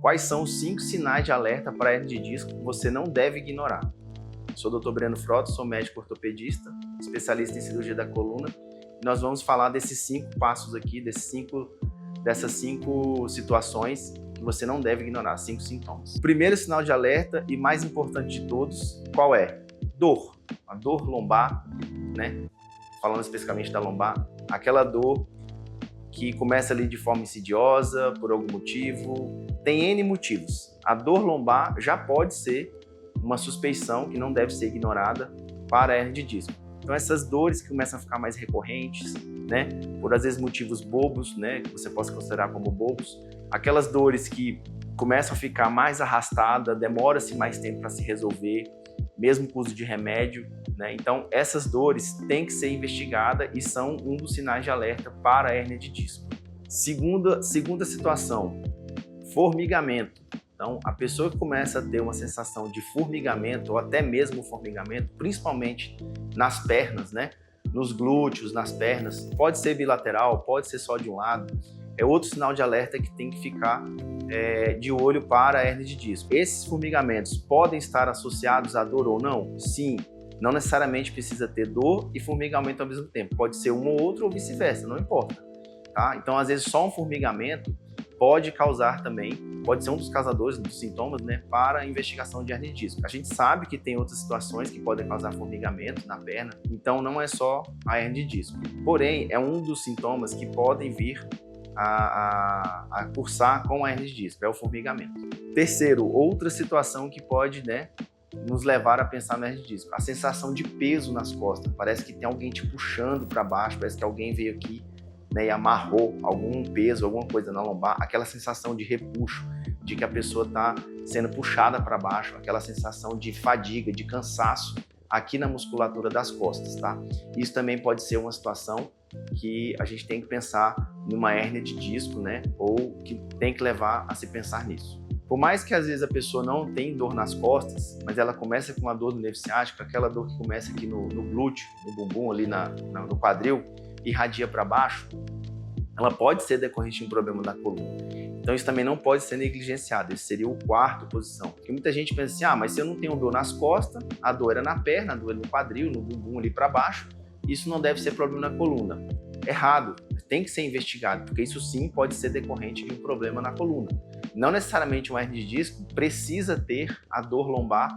Quais são os 5 sinais de alerta para hernia de disco que você não deve ignorar? Sou o Dr. Breno Frota, sou médico ortopedista, especialista em cirurgia da coluna. E nós vamos falar desses 5 passos aqui, dessas 5 situações que você não deve ignorar, 5 sintomas. O primeiro sinal de alerta e mais importante de todos, qual é? Dor. A dor lombar, né? Falando especificamente da lombar, aquela dor que começa ali de forma insidiosa, por algum motivo, tem N motivos. A dor lombar já pode ser uma suspeição que não deve ser ignorada para a hernia de disco. Então essas dores que começam a ficar mais recorrentes, né, por às vezes motivos bobos, né, que você possa considerar como bobos, aquelas dores que começam a ficar mais arrastada, demora-se mais tempo para se resolver, mesmo com o uso de remédio, né? Então essas dores têm que ser investigadas e são um dos sinais de alerta para a hérnia de disco. Segunda situação, formigamento. Então a pessoa que começa a ter uma sensação de formigamento ou até mesmo formigamento, principalmente nas pernas, né? Nos glúteos, nas pernas, pode ser bilateral, pode ser só de um lado, é outro sinal de alerta que tem que ficar de olho para a hérnia de disco. Esses formigamentos podem estar associados à dor ou não? Sim, não necessariamente precisa ter dor e formigamento ao mesmo tempo. Pode ser um ou outro ou vice-versa, não importa. Tá? Então, às vezes, só um formigamento pode causar também, pode ser um dos causadores dos sintomas, né, para a investigação de hernia de disco. A gente sabe que tem outras situações que podem causar formigamento na perna, então não é só a hernia de disco. Porém, é um dos sintomas que podem vir a cursar com a hernia de disco, é o formigamento. Terceiro, outra situação que pode, né, nos levar a pensar na hernia de disco, a sensação de peso nas costas. Parece que tem alguém te puxando para baixo, parece que alguém veio aqui, né, e amarrou algum peso, alguma coisa na lombar, aquela sensação de repuxo, de que a pessoa está sendo puxada para baixo, aquela sensação de fadiga, de cansaço aqui na musculatura das costas, tá? Isso também pode ser uma situação que a gente tem que pensar numa hérnia de disco, né? Ou que tem que levar a se pensar nisso. Por mais que às vezes a pessoa não tenha dor nas costas, mas ela começa com uma dor no nervo ciático, aquela dor que começa aqui no glúteo, no bumbum, ali no quadril, irradia para baixo, ela pode ser decorrente de um problema da coluna. Então isso também não pode ser negligenciado, esse seria o quarto posição. Porque muita gente pensa assim, mas se eu não tenho dor nas costas, a dor é na perna, a dor é no quadril, no bumbum ali para baixo, isso não deve ser problema na coluna. Errado, tem que ser investigado, porque isso sim pode ser decorrente de um problema na coluna. Não necessariamente uma hernia de disco precisa ter a dor lombar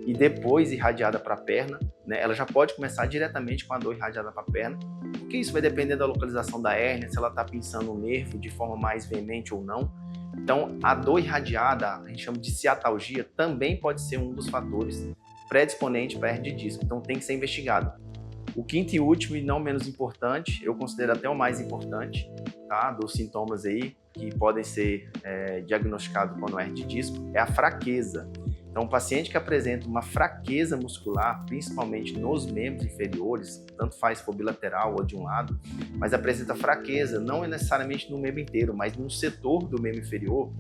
e depois irradiada para a perna, né? Ela já pode começar diretamente com a dor irradiada para a perna, porque isso vai depender da localização da hérnia, se ela está pinçando o nervo de forma mais veemente ou não. Então, a dor irradiada, a gente chama de ciatalgia, também pode ser um dos fatores predisponentes para a hernia de disco, então tem que ser investigado. O quinto e último, e não menos importante, eu considero até o mais importante, tá, dos sintomas aí que podem ser diagnosticados com hernia de disco, é a fraqueza. Então, o paciente que apresenta uma fraqueza muscular, principalmente nos membros inferiores, tanto faz se for bilateral ou de um lado, mas apresenta fraqueza, não é necessariamente no membro inteiro, mas num setor do membro inferior.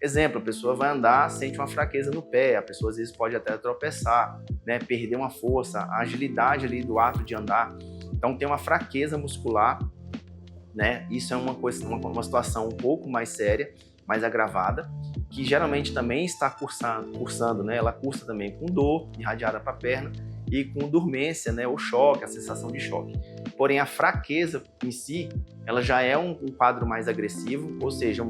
Exemplo, a pessoa vai andar, sente uma fraqueza no pé, a pessoa às vezes pode até tropeçar, né, perder uma força, a agilidade ali do ato de andar. Então tem uma fraqueza muscular, né? Isso é uma situação um pouco mais séria, mais agravada, que geralmente também está cursando, né? Ela cursa também com dor irradiada para a perna e com dormência, né, ou choque, a sensação de choque. Porém, a fraqueza em si, ela já é um quadro mais agressivo, ou seja,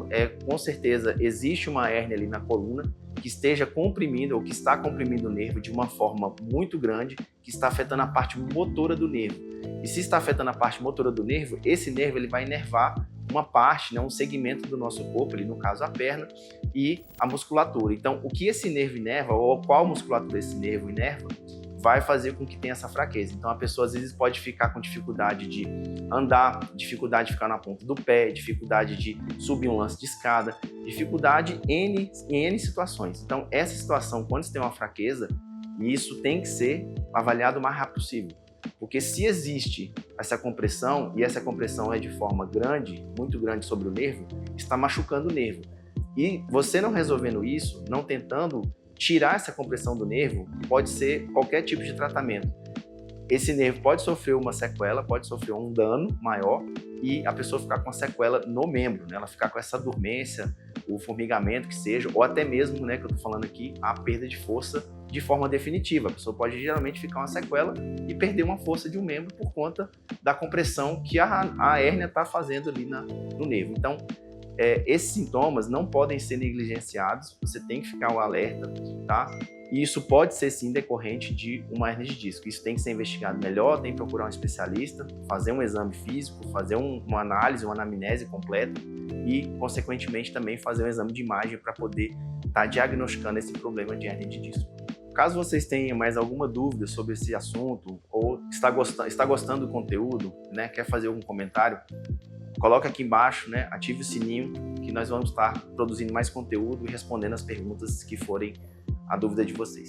com certeza existe uma hérnia ali na coluna que esteja comprimindo ou que está comprimindo o nervo de uma forma muito grande, que está afetando a parte motora do nervo. E se está afetando a parte motora do nervo, esse nervo ele vai inervar uma parte, né, um segmento do nosso corpo, ali no caso a perna, e a musculatura. Então, o que esse nervo inerva, ou qual musculatura esse nervo inerva, vai fazer com que tenha essa fraqueza. Então a pessoa às vezes pode ficar com dificuldade de andar, dificuldade de ficar na ponta do pé, dificuldade de subir um lance de escada, dificuldade em N situações. Então essa situação, quando você tem uma fraqueza, isso tem que ser avaliado o mais rápido possível. Porque se existe essa compressão, e essa compressão é de forma grande, muito grande sobre o nervo, está machucando o nervo. E você não resolvendo isso, não tentando tirar essa compressão do nervo, pode ser qualquer tipo de tratamento. Esse nervo pode sofrer uma sequela, pode sofrer um dano maior e a pessoa ficar com a sequela no membro, né? Ela ficar com essa dormência, o formigamento que seja, ou até mesmo, né, que eu tô falando aqui, a perda de força de forma definitiva. A pessoa pode geralmente ficar uma sequela e perder uma força de um membro por conta da compressão que a hérnia está fazendo ali no nervo. Então, esses sintomas não podem ser negligenciados, você tem que ficar um alerta, tá? E isso pode ser sim decorrente de uma hérnia de disco. Isso tem que ser investigado melhor, tem que procurar um especialista, fazer um exame físico, fazer uma análise, uma anamnese completa e, consequentemente, também fazer um exame de imagem para poder estar diagnosticando esse problema de hérnia de disco. Caso vocês tenham mais alguma dúvida sobre esse assunto ou está gostando do conteúdo, né, quer fazer algum comentário, coloca aqui embaixo, né, ative o sininho que nós vamos estar produzindo mais conteúdo e respondendo as perguntas que forem a dúvida de vocês.